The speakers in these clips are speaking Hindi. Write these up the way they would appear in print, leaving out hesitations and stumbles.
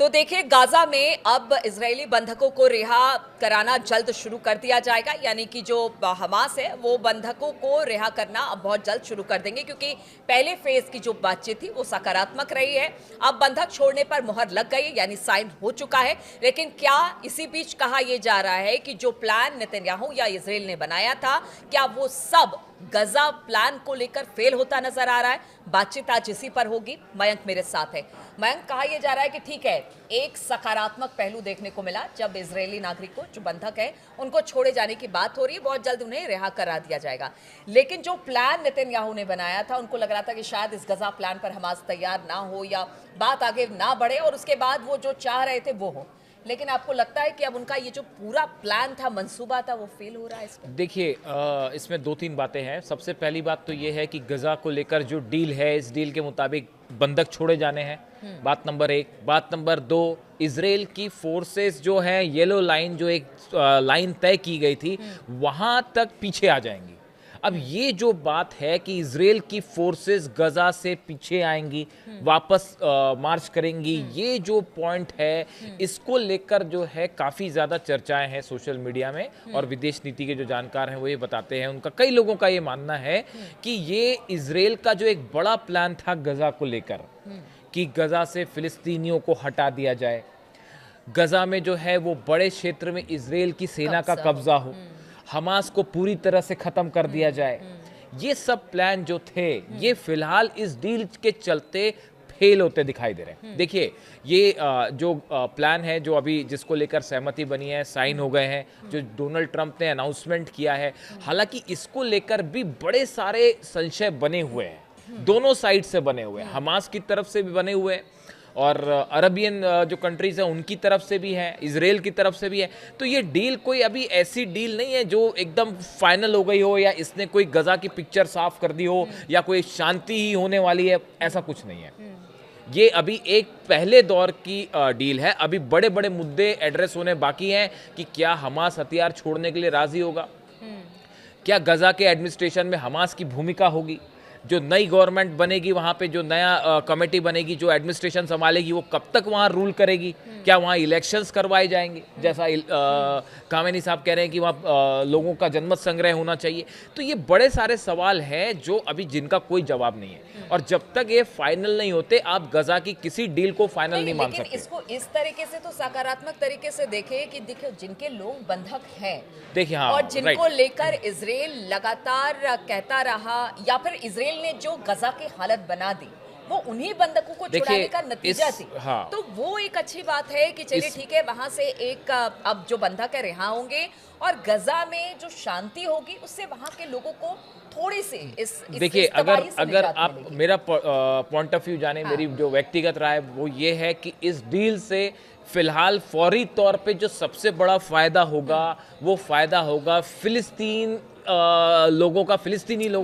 तो देखिए, गाजा में अब इजरायली बंधकों को रिहा कराना जल्द शुरू कर दिया जाएगा। यानी कि जो हमास है वो बंधकों को रिहा करना अब बहुत जल्द शुरू कर देंगे, क्योंकि पहले फेज की जो बातचीत थी वो सकारात्मक रही है। अब बंधक छोड़ने पर मुहर लग गई, यानी साइन हो चुका है। लेकिन क्या इसी बीच कहा यह जा रहा है कि जो प्लान नेतन्याहू या इजराइल ने बनाया था, क्या वो सब गजा प्लान को लेकर फेल होता नजर आ रहा है? बातचीत आज इसी पर होगी। मयंक मेरे साथ है। मयंक, कहा यह जा रहा है कि ठीक है, एक सकारात्मक पहलू देखने को मिला जब इजरायली नागरिकों जो बंधक है उनको छोड़े जाने की बात हो रही है, बहुत जल्द उन्हें रिहा करा दिया जाएगा। लेकिन जो प्लान नेतन्याहू ने बनाया था, उनको लग रहा था कि शायद इस गजा प्लान पर हमास तैयार ना हो या बात आगे ना बढ़े और उसके बाद वो जो चाह रहे थे वो हो। लेकिन आपको लगता है कि अब उनका ये जो पूरा प्लान था, मंसूबा था, वो फेल हो रहा है इसमें? देखिए, इसमें दो तीन बातें हैं। सबसे पहली बात तो ये है कि गजा को लेकर जो डील है, इस डील के मुताबिक बंधक छोड़े जाने हैं। बात नंबर एक। बात नंबर दो, इजराइल की फोर्सेस जो हैं, येलो लाइन जो एक लाइन तय की गई थी, वहां तक पीछे आ जाएंगी। अब ये जो बात है कि इजराइल की फोर्सेस गजा से पीछे आएंगी, वापस मार्च करेंगी, ये जो पॉइंट है, इसको लेकर जो है काफ़ी ज़्यादा चर्चाएं हैं सोशल मीडिया में। और विदेश नीति के जो जानकार हैं वो ये बताते हैं, उनका कई लोगों का ये मानना है कि ये इजराइल का जो एक बड़ा प्लान था गजा को लेकर, कि गजा से फिलिस्तीनियों को हटा दिया जाए, गजा में जो है वो बड़े क्षेत्र में इजराइल की सेना का कब्जा हो, हमास को पूरी तरह से खत्म कर दिया जाए, ये सब प्लान जो थे ये फिलहाल इस डील के चलते फेल होते दिखाई दे रहे हैं। देखिए, ये जो प्लान है, जो अभी जिसको लेकर सहमति बनी है, साइन हो गए हैं, जो डोनाल्ड ट्रंप ने अनाउंसमेंट किया है, हालांकि इसको लेकर भी बड़े सारे संशय बने हुए हैं, दोनों साइड से बने हुए हैं, हमास की तरफ से भी बने हुए हैं और अरबियन जो कंट्रीज हैं उनकी तरफ से भी है, इजराइल की तरफ से भी है। तो ये डील कोई अभी ऐसी डील नहीं है जो एकदम फाइनल हो गई हो, या इसने कोई गजा की पिक्चर साफ कर दी हो, या कोई शांति ही होने वाली है, ऐसा कुछ नहीं है। ये अभी एक पहले दौर की डील है। अभी बड़े बड़े मुद्दे एड्रेस होने बाकी हैं कि क्या हमास हथियार छोड़ने के लिए राजी होगा, क्या गजा के एडमिनिस्ट्रेशन में हमास की भूमिका होगी, जो नई गवर्नमेंट बनेगी वहाँ पे जो नया कमेटी बनेगी जो एडमिनिस्ट्रेशन संभालेगी वो कब तक वहाँ रूल करेगी, क्या वहाँ इलेक्शंस करवाए जाएंगे, जैसा कामेनी साहब कह रहे हैं कि वहाँ लोगों का जनमत संग्रह होना चाहिए। तो ये बड़े सारे सवाल हैं जो अभी जिनका कोई जवाब नहीं है, और जब तक ये फाइनल नहीं होते आप गजा की किसी डील को फाइनल नहीं मान सकते। इसको इस तरीके से तो सकारात्मक तरीके से देखें कि देखिए, जिनके लोग बंधक हैं, देखिए, हाँ, और जिनको लेकर इजराइल लगातार कहता रहा, या फिर इजराइल ने जो गजा की हालत बना दी वो उन्हीं बंधकों को छुड़ाने का नतीजा थी। हाँ, तो वो एक अच्छी बात है कि चलिए ठीक है, वहां से एक अब जो बंधक है रिहा होंगे, और गजा में जो शांति होगी उससे वहां के लोगों को थोड़ी सी इस देखिए, अगर आप मेरा पॉइंट ऑफ व्यू जाने, हाँ, मेरी जो व्यक्तिगत राय वो ये है कि इस डील से फिलहाल फौरी तौर पे जो सबसे बड़ा फायदा होगा वो फायदा होगा फिलिस्तीनी लोगों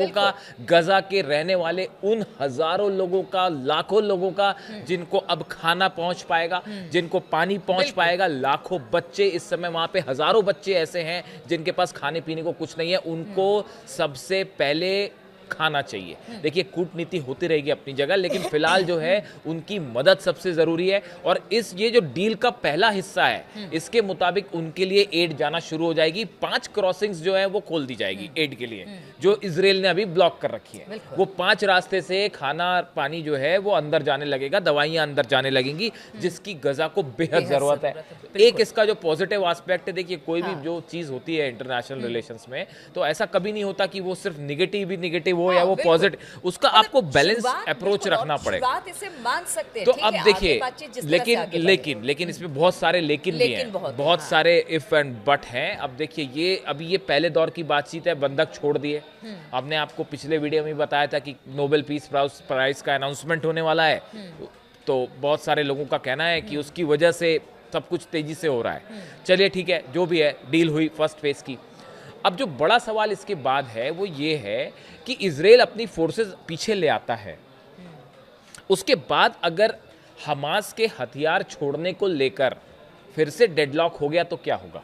का, गजा के रहने वाले उन हजारों लोगों का, लाखों लोगों का, जिनको अब खाना पहुंच पाएगा, जिनको पानी पहुंच पाएगा। लाखों बच्चे इस समय वहां पे, हजारों बच्चे ऐसे हैं जिनके पास खाने पीने को कुछ नहीं है, उनको सबसे पहले खाना चाहिए। देखिए, कूटनीति होती रहेगी अपनी जगह, लेकिन फिलहाल जो है उनकी मदद सबसे जरूरी है। और ये जो डील का पहला हिस्सा है, इसके मुताबिक उनके लिए एड जाना शुरू हो जाएगी। 5 क्रॉसिंग्स जो है वो खोल दी जाएगी एड के लिए, जो इजराइल ने अभी ब्लॉक कर रखी है। वो 5 रास्ते से खाना पानी जो है वो अंदर जाने लगेगा, दवाइयां अंदर जाने लगेंगी, जिसकी गजा को बेहद जरूरत है। एक इसका जो पॉजिटिव एस्पेक्ट है, देखिए, कोई भी जो चीज होती है इंटरनेशनल रिलेशंस में, तो ऐसा कभी नहीं होता कि वो सिर्फ निगेटिव ही निगेटिव हो, या वो पॉजिटिव, उसका आपको बैलेंस अप्रोच रखना पड़ेगा। इसे मान सकते हैं, तो अब देखिए, लेकिन इसमें बहुत सारे लेकिन भी हैं, बहुत सारे इफ एंड बट हैं। अब देखिए, अभी ये पहले दौर की बातचीत है, बंधक छोड़ दिए। हमने आपको पिछले वीडियो में बताया था कि नोबेल पीस प्राइज का अनाउंसमेंट होने वाला है, तो बहुत सारे लोगों का कहना है कि उसकी वजह से सब कुछ तेजी से हो रहा है। चलिए ठीक है, जो भी है, डील हुई फर्स्ट फेज की। अब जो बड़ा सवाल इसके बाद है वो ये है कि इजराइल अपनी फोर्सेस पीछे ले आता है, उसके बाद अगर हमास के हथियार छोड़ने को लेकर फिर से डेडलॉक हो गया तो क्या होगा?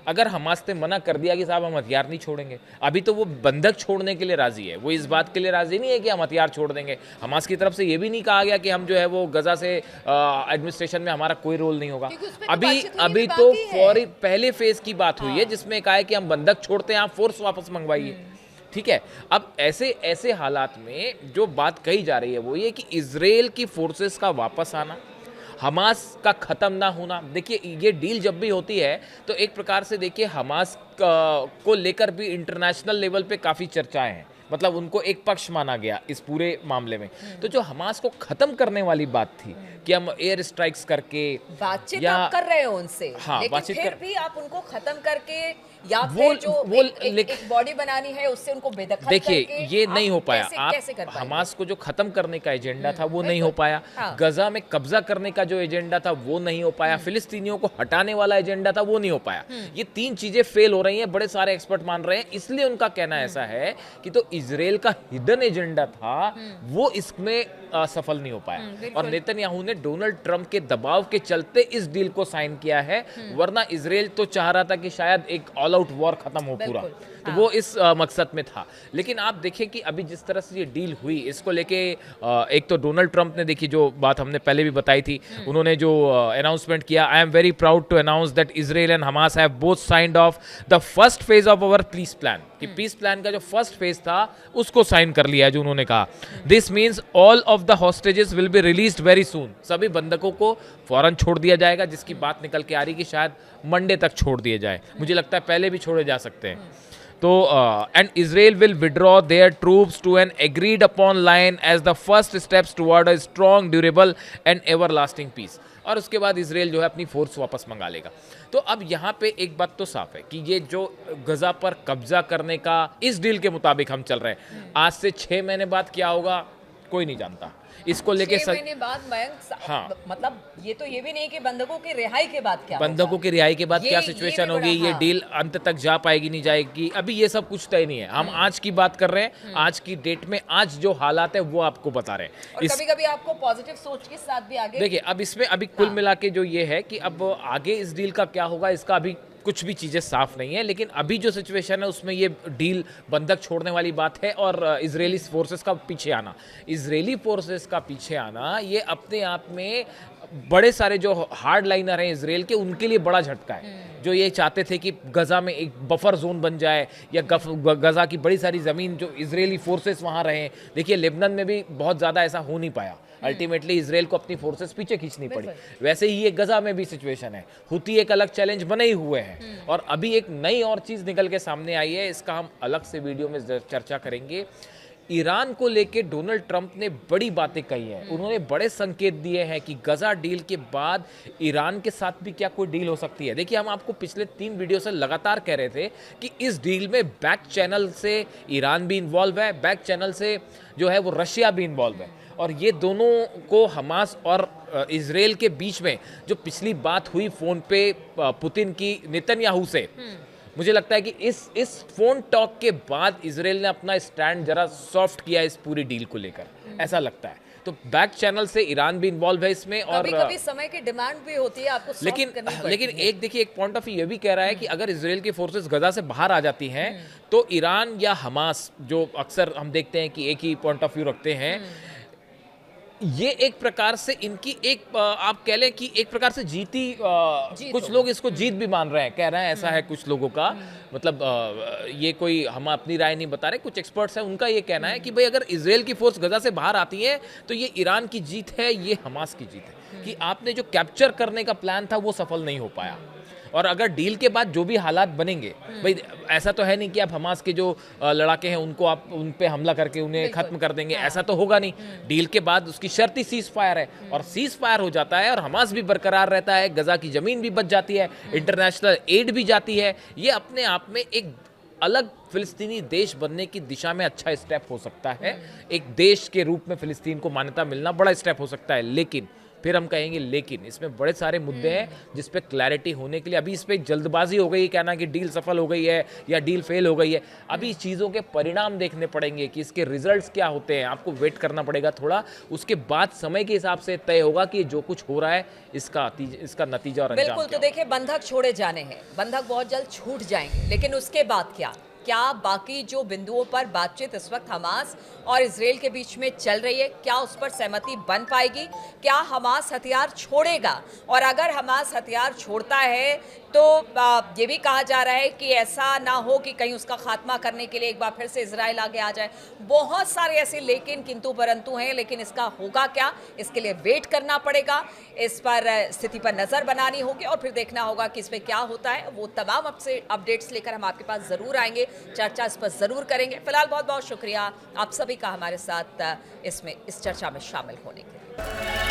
अगर हमास ने मना कर दिया कि साहब हम हथियार नहीं छोड़ेंगे, अभी तो वो बंधक छोड़ने के लिए राजी है, वो इस बात के लिए राजी नहीं है कि हम हथियार छोड़ देंगे। हमास की तरफ से ये भी नहीं कहा गया कि हम जो है वो गजा से एडमिनिस्ट्रेशन में हमारा कोई रोल नहीं होगा। क्योंकि उसमें तो अभी बातचीत हुई अभी भी तो बाकी है। फौरी पहले फेज की बात हुई है जिसमें कहा है कि हम बंधक छोड़ते हैं, आप फोर्स वापस मंगवाइए। ठीक है, अब ऐसे ऐसे हालात में जो बात कही जा रही है वो ये कि इजराइल की फोर्सेस का वापस आना, हमास का ख़त्म ना होना। देखिए ये डील जब भी होती है तो एक प्रकार से देखिए हमास को लेकर भी इंटरनेशनल लेवल पे काफ़ी चर्चाएं हैं, मतलब उनको एक पक्ष माना गया इस पूरे मामले में। तो जो हमास को ख़त्म करने वाली बात थी कि हम एयर स्ट्राइक्स करके बातचीत या आप कर रहे हो उनसे, हाँ, लेकिन बातचीत फिर कर- भी आप उनको खत्म करके या वो- फिर जो वो एक बॉडी बनानी है उससे उनको बेदखल देखिए करके ये आप नहीं हो पाया। कैसे कर आप पाएंगे? हमास को जो खत्म करने का एजेंडा था वो नहीं हो पाया, हाँ। गजा में कब्जा करने का जो एजेंडा था वो नहीं हो पाया, फिलिस्तीनियों को हटाने वाला एजेंडा था वो नहीं हो पाया। ये तीन चीजें फेल हो रही हैं, बड़े सारे एक्सपर्ट मान रहे हैं। इसलिए उनका कहना ऐसा है कि तो इजराइल का हिडन एजेंडा था वो इसमें सफल नहीं हो पाया। और नेतन्याहू ने डोनाल्ड ट्रंप के दबाव के चलते इस डील को साइन किया है, वरना इजराइल तो चाह रहा था कि शायद एक ऑल आउट वॉर खत्म हो पूरा, तो वो इस मकसद में था। लेकिन आप देखें कि अभी जिस तरह से ये डील हुई इसको लेके एक तो डोनाल्ड ट्रंप ने, देखिए जो बात हमने पहले भी बताई थी, उन्होंने जो अनाउंसमेंट किया, I am very proud to announce that Israel and Hamas have both signed of the first phase of our peace plan, कि पीस प्लान का जो फर्स्ट फेज था उसको साइन कर लिया है, जो उन्होंने कहा। This means all of the hostages will be released very soon, सभी बंधकों को फौरन छोड़ दिया जाएगा, जिसकी बात निकल के आ रही कि शायद मंडे तक छोड़ दिए जाए, मुझे लगता है पहले भी छोड़े जा सकते हैं। तो and Israel will withdraw their troops to an agreed upon line as the first steps toward a strong, durable and everlasting peace. और उसके बाद इजराइल जो है अपनी फोर्स वापस मंगा लेगा। तो अब यहाँ पे एक बात तो साफ है कि ये जो गजा पर कब्जा करने का इस डील के मुताबिक हम चल रहे हैं, आज से 6 महीने बाद क्या होगा कोई नहीं जानता। इसको लेके 6 महीने बाद मयंक, हाँ। मतलब ये तो ये भी नहीं कि बंधकों की रिहाई के बाद क्या बंधकों होगा। की रिहाई के बाद ये- क्या ये सिचुएशन भी होगी, बड़ा- ये हाँ। डील अंत तक जा पाएगी नहीं जाएगी, अभी ये सब कुछ तय नहीं है। हम आज की बात कर रहे हैं, आज की डेट में आज जो हालात है वो आपको बता रहे हैं। और कभी-कभी आपको पॉजिटिव सोच के साथ भी आगे देखिए अब इसमें अभी कुल मिला के जो ये है कि अब आगे इस डील का क्या होगा इसका अभी कुछ भी चीज़ें साफ नहीं है। लेकिन अभी जो सिचुएशन है उसमें ये डील बंधक छोड़ने वाली बात है और इजरायली फोर्सेस का पीछे आना, इजरायली फोर्सेस का पीछे आना ये अपने आप में बड़े सारे जो हार्ड लाइनर हैं इजराइल के, उनके लिए बड़ा झटका है, जो ये चाहते थे कि गजा में एक बफर जोन बन जाए या गजा की बड़ी सारी ज़मीन जो इजरायली फोर्सेस वहाँ रहें। देखिए लेबनान में भी बहुत ज़्यादा ऐसा हो नहीं पाया, अल्टीमेटली इजराइल को अपनी फोर्सेस पीछे खींचनी पड़ी। वैसे ही ये गजा में भी सिचुएशन है, हुती एक अलग चैलेंज बने ही हुए हैं। और अभी एक नई और चीज़ निकल के सामने आई है, इसका हम अलग से वीडियो में चर्चा करेंगे। ईरान को लेके डोनाल्ड ट्रंप ने बड़ी बातें कही हैं, उन्होंने बड़े संकेत दिए हैं कि गजा डील के बाद ईरान के साथ भी क्या कोई डील हो सकती है। देखिए हम आपको पिछले 3 वीडियो से लगातार कह रहे थे कि इस डील में बैक चैनल से ईरान भी इन्वॉल्व है, बैक चैनल से जो है वो रशिया भी इन्वॉल्व है, और ये दोनों को हमास और इजराइल के बीच में जो पिछली बात हुई फ़ोन पे पुतिन की नेतन्याहू से, मुझे लगता है कि इस फोन टॉक के बाद इजराइल ने अपना स्टैंड जरा सॉफ्ट किया इस पूरी डील को लेकर, ऐसा लगता है। तो बैक चैनल से ईरान भी इन्वॉल्व है इसमें, और कभी-कभी समय की डिमांड भी होती है, आपको लेकिन एक देखिए एक पॉइंट ऑफ व्यू ये भी कह रहा है कि अगर इजराइल की फोर्सेस गजा से बाहर आ जाती हैं तो ईरान या हमास, जो अक्सर हम देखते हैं कि एक ही पॉइंट ऑफ व्यू रखते हैं, ये एक प्रकार से इनकी एक आप कह लें कि एक प्रकार से जीती कुछ लोग इसको जीत भी मान रहे हैं, कह रहे हैं ऐसा है कुछ लोगों का, मतलब ये कोई हम अपनी राय नहीं बता रहे, कुछ एक्सपर्ट्स हैं उनका ये कहना है कि भाई अगर इजराइल की फोर्स गजा से बाहर आती है तो ये ईरान की जीत है, ये हमास की जीत है, कि आपने जो कैप्चर करने का प्लान था वो सफल नहीं हो पाया। और अगर डील के बाद जो भी हालात बनेंगे, भाई ऐसा तो है नहीं कि आप हमास के जो लड़ाके हैं उनको आप उन पे हमला करके उन्हें खत्म कर देंगे, ऐसा तो होगा नहीं। डील के बाद उसकी शर्ती सीज फायर है, और सीज फायर हो जाता है और हमास भी बरकरार रहता है, गजा की जमीन भी बच जाती है, इंटरनेशनल एड भी जाती है। ये अपने आप में एक अलग फिलिस्तीनी देश बनने की दिशा में अच्छा स्टेप हो सकता है, एक देश के रूप में फिलिस्तीन को मान्यता मिलना बड़ा स्टेप हो सकता है। लेकिन फिर हम कहेंगे लेकिन। इसमें बड़े सारे मुद्दे हैं जिस पे क्लैरिटी होने के लिए, अभी इस पे जल्दबाजी हो गई है कहना कि डील सफल हो गई है या डील फेल हो गई है। अभी चीज़ों के परिणाम देखने पड़ेंगे कि इसके रिजल्ट्स क्या होते हैं, आपको वेट करना पड़ेगा थोड़ा। उसके बाद समय के हिसाब से तय होगा कि जो कुछ हो रहा है इसका नतीजा और अंजाम बिल्कुल। क्या तो देखिए, बंधक छोड़े जाने हैं, बंधक बहुत जल्द छूट जाएंगे, लेकिन उसके बाद क्या बाकी जो बिंदुओं पर बातचीत इस वक्त हमास और इजराइल के बीच में चल रही है, क्या उस पर सहमति बन पाएगी? क्या हमास हथियार छोड़ेगा? और अगर हमास हथियार छोड़ता है तो ये भी कहा जा रहा है कि ऐसा ना हो कि कहीं उसका खात्मा करने के लिए एक बार फिर से इजराइल आगे आ जाए। बहुत सारे ऐसे लेकिन, किंतु परंतु हैं, लेकिन इसका होगा क्या, इसके लिए वेट करना पड़ेगा, इस पर स्थिति पर नजर बनानी होगी और फिर देखना होगा कि इस पर क्या होता है। वो तमाम अपडेट्स लेकर हम आपके पास जरूर आएंगे, चर्चा इस पर जरूर करेंगे। फिलहाल बहुत बहुत शुक्रिया आप सभी का हमारे साथ इस चर्चा में शामिल होने के लिए।